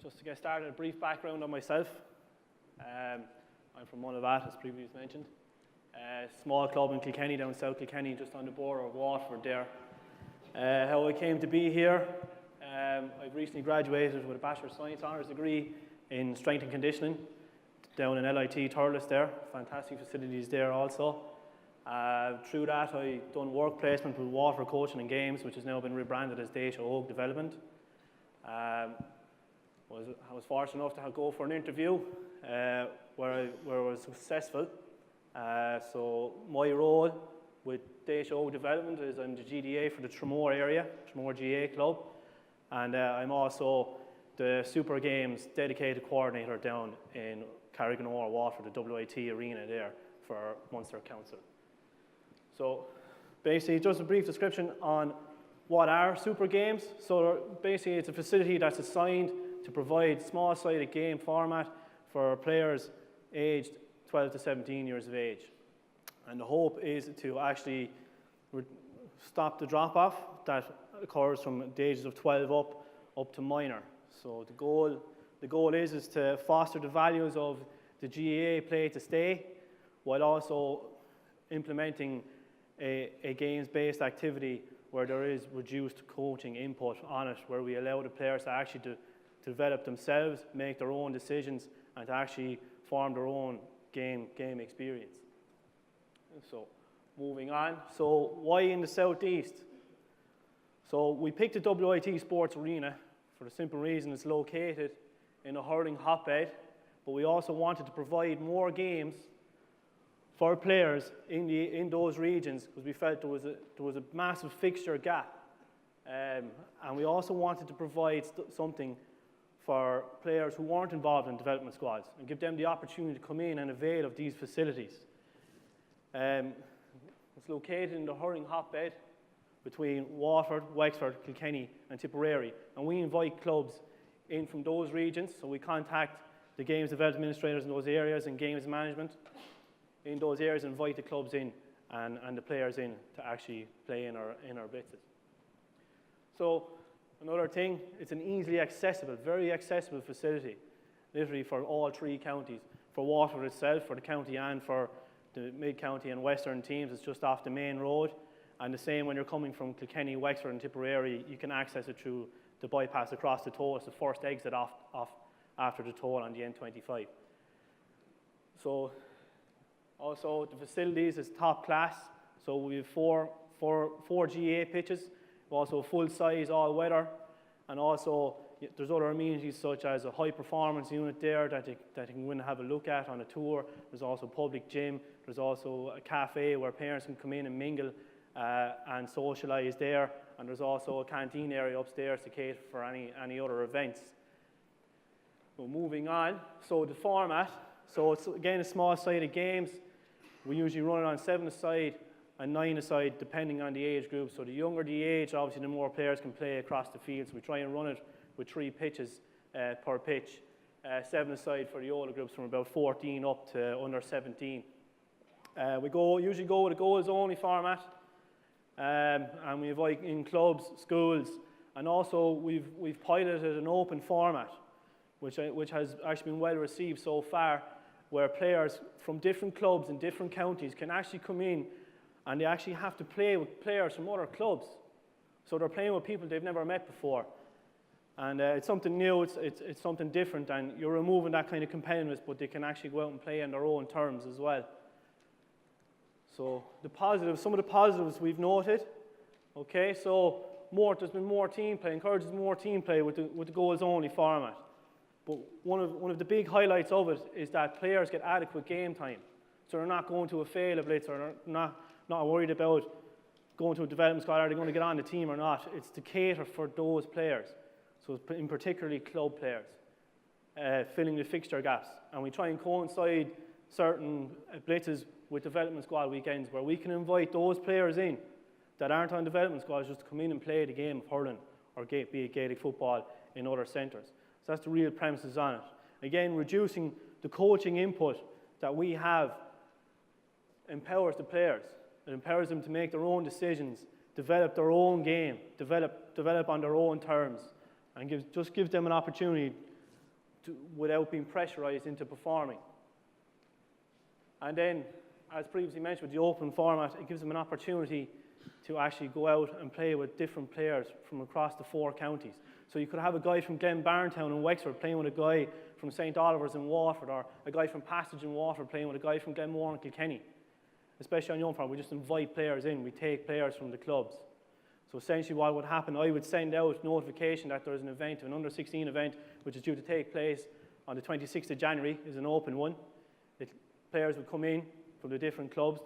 Just to get started, a brief background on myself. I'm from Mullavat, as previously mentioned. A small club in Kilkenny, down South Kilkenny, just on the border of Waterford there. How I came to be here, I've recently graduated with a Bachelor of Science Honours degree in Strength and Conditioning down in LIT Thurles there. Fantastic facilities there also. Through that, I've done work placement with Waterford Coaching and Games, which has now been rebranded as Daisha Oak Development. I was fortunate enough to go for an interview where I was successful. So my role with Daisha Oak Development is I'm the GDA for the Tramore area, Tramore GA club, and I'm also the Super Games dedicated coordinator down in Carriganore, Waterford, the WIT arena there for Munster Council. So basically, just a brief description on what are Super Games. So basically, it's a facility that's assigned to provide small-sided game format for players aged 12 to 17 years of age. And the hope is to actually stop the drop-off that occurs from the ages of 12 up to minor. So the goal is to foster the values of the GAA play to stay, while also implementing a games-based activity where there is reduced coaching input on it, where we allow the players to actually to develop themselves, make their own decisions, and to actually form their own game experience. So moving on, so why in the southeast? So we picked the WIT Sports Arena for the simple reason it's located in a hurling hotbed, but we also wanted to provide more games for players in those regions because we felt there was a massive fixture gap, and we also wanted to provide something for players who weren't involved in development squads and give them the opportunity to come in and avail of these facilities. It's located in the hurling hotbed between Waterford, Wexford, Kilkenny and Tipperary, and we invite clubs in from those regions, so we contact the games development administrators in those areas and games management in those areas, invite the clubs in and the players in to actually play in our blitzes. So another thing, it's an easily accessible, very accessible facility, literally for all three counties. For Waterford itself, for the county and for the mid-county and western teams, it's just off the main road. And the same when you're coming from Kilkenny, Wexford and Tipperary, you can access it through the bypass across the toll. It's the first exit off after the toll on the N25. So also the facilities is top class. So we have four GA pitches, also full-size all-weather, and also there's other amenities such as a high-performance unit there that you can go and have a look at on a tour. There's also a public gym. There's also a cafe where parents can come in and mingle and socialise there. And there's also a canteen area upstairs to cater for any other events. So moving on, so the format. So it's again a small-sided games. We usually run it on 7-a-side and 9-a-side depending on the age group. So the younger the age, obviously the more players can play across the field. So we try and run it with 3 pitches per pitch. 7-a-side for the older groups from about 14 up to under 17. We usually go with a goals-only format. And we invite in clubs, schools, and also we've piloted an open format, which has actually been well received so far, where players from different clubs in different counties can actually come in and they actually have to play with players from other clubs. So they're playing with people they've never met before. And it's something new, it's something different, and you're removing that kind of competitiveness, but they can actually go out and play on their own terms as well. So the positives, some of the positives we've noted, okay, so there's been more team play, encourages more team play with the goals-only format. But one of the big highlights of it is that players get adequate game time. So they're not going to a fail a blitz, or they're not worried about going to a development squad, are they going to get on the team or not. It's to cater for those players, so in particularly club players, filling the fixture gaps. And we try and coincide certain blitzes with development squad weekends where we can invite those players in that aren't on development squads just to come in and play the game of hurling or be it Gaelic football in other centres. So that's the real premises on it. Again, reducing the coaching input that we have empowers the players. It empowers them to make their own decisions, develop their own game, develop on their own terms, and gives them an opportunity without being pressurised into performing. And then, as previously mentioned, with the open format, it gives them an opportunity to actually go out and play with different players from across the 4 counties. So you could have a guy from Glenbarntown in Wexford playing with a guy from St. Oliver's in Waterford, or a guy from Passage in Waterford playing with a guy from Glenmore and Kilkenny. Especially on young farm, we just invite players in, we take players from the clubs. So essentially what would happen, I would send out notification that there's an event, an under-16 event, which is due to take place on the 26th of January, is an open one. Players would come in from the different clubs.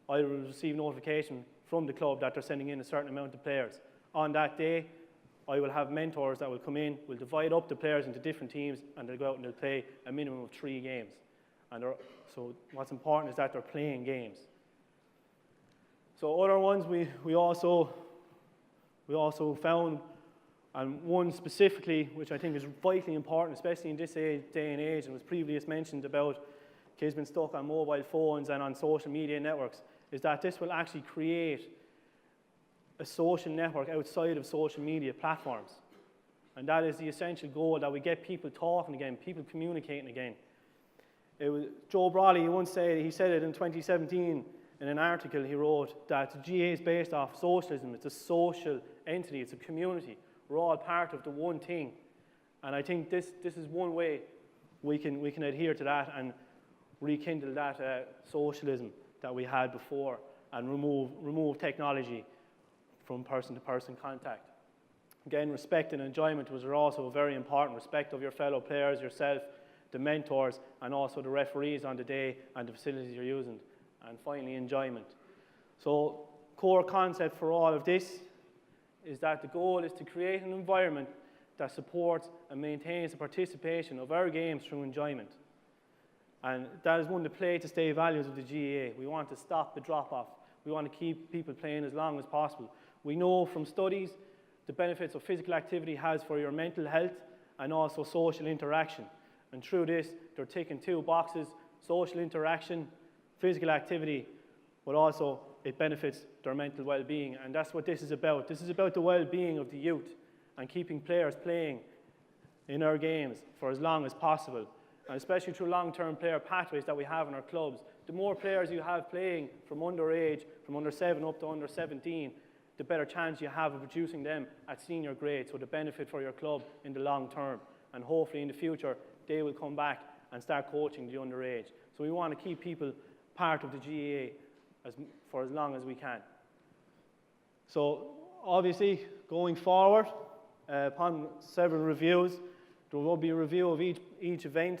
I will receive notification from the club that they're sending in a certain amount of players. On that day, I will have mentors that will come in, we'll divide up the players into different teams, and they'll go out and they'll play a minimum of 3 games. And so what's important is that they're playing games. So other ones we also found, and one specifically, which I think is vitally important, especially in this day and age, and was previously mentioned about kids being stuck on mobile phones and on social media networks, is that this will actually create a social network outside of social media platforms. And that is the essential goal, that we get people talking again, people communicating again. Joe Brawley once said, he said it in 2017 in an article he wrote, that the GAA is based off socialism. It's a social entity, it's a community. We're all part of the one thing. And I think this is one way we can adhere to that and rekindle that socialism that we had before, and remove technology from person-to-person contact. Again, respect and enjoyment was also very important. Respect of your fellow players, yourself, the mentors, and also the referees on the day and the facilities you're using. And finally, enjoyment. So, core concept for all of this is that the goal is to create an environment that supports and maintains the participation of our games through enjoyment. And that is one of the play-to-stay values of the GAA. We want to stop the drop-off. We want to keep people playing as long as possible. We know from studies the benefits of physical activity has for your mental health and also social interaction. And through this, they're ticking 2 boxes: social interaction, physical activity, but also it benefits their mental well-being. And that's what this is about. This is about the well-being of the youth and keeping players playing in our games for as long as possible. And especially through long-term player pathways that we have in our clubs. The more players you have playing from underage, from under 7 up to under 17, the better chance you have of producing them at senior grade, so the benefit for your club in the long term. And hopefully in the future, they will come back and start coaching the underage. So we want to keep people part of the GAA for as long as we can. So obviously, going forward, upon several reviews, there will be a review of each event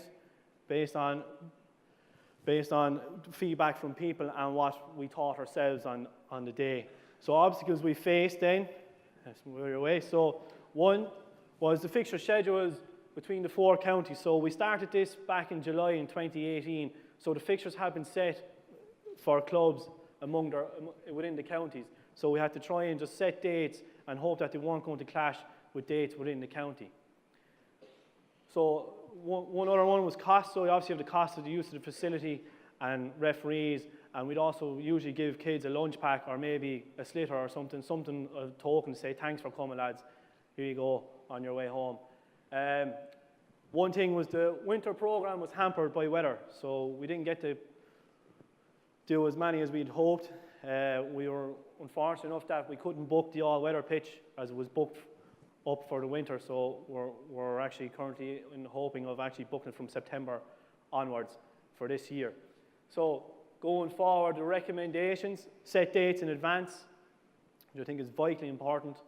based on feedback from people and what we taught ourselves on the day. So obstacles we faced then, let's move away. So one was the fixture schedules between the 4 counties. So we started this back in July in 2018. So the fixtures have been set for clubs within the counties. So we had to try and just set dates and hope that they weren't going to clash with dates within the county. So one other one was cost. So we obviously have the cost of the use of the facility and referees, and we'd also usually give kids a lunch pack or maybe a slitter or something a token to say, thanks for coming lads, here you go on your way home. One thing was the winter program was hampered by weather, so we didn't get to do as many as we'd hoped. We were unfortunate enough that we couldn't book the all-weather pitch as it was booked up for the winter, so we're actually currently hoping of actually booking it from September onwards for this year. So going forward, the recommendations, set dates in advance, which I think is vitally important.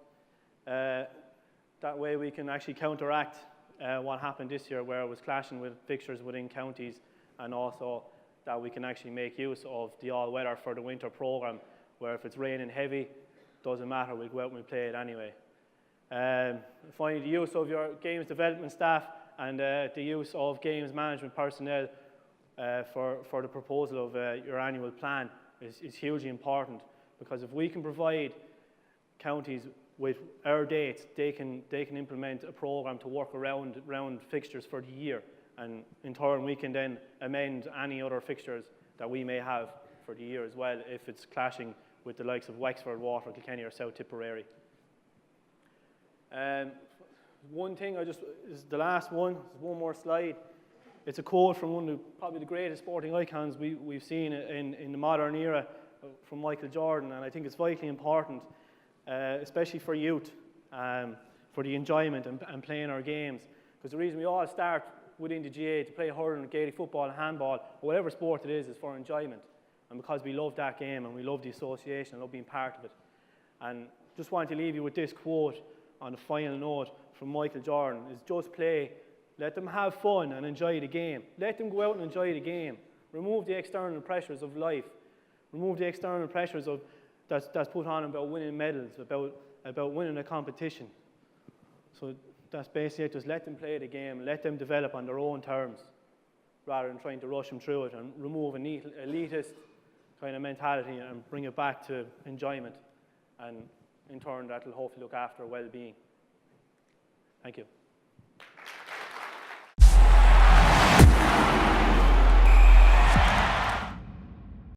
That way we can actually counteract what happened this year, where it was clashing with fixtures within counties, and also that we can actually make use of the all-weather for the winter program, where if it's raining heavy, doesn't matter, we'll go out and we'll play it anyway. Finally, the use of your games development staff and the use of games management personnel for the proposal of your annual plan is hugely important, because if we can provide counties with our dates, they can implement a program to work around fixtures for the year, and in turn we can then amend any other fixtures that we may have for the year as well if it's clashing with the likes of Wexford, Waterford, Kilkenny or South Tipperary. One thing is the last one, there's one more slide. It's a quote from one of probably the greatest sporting icons we've seen in the modern era, from Michael Jordan, and I think it's vitally important, especially for youth, for the enjoyment and playing our games. Because the reason we all start within the GAA to play hurling, Gaelic football, handball, or whatever sport it is for enjoyment, and because we love that game and we love the association and love being part of it. And just want to leave you with this quote on a final note from Michael Jordan, is just play, let them have fun and enjoy the game. Let them go out and enjoy the game. Remove the external pressures of life. Remove the external pressures that's put on about winning medals, about winning a competition. So that's basically it, just let them play the game, let them develop on their own terms, rather than trying to rush them through it, and remove an elitist kind of mentality and bring it back to enjoyment. And in turn, that will hopefully look after well-being. Thank you.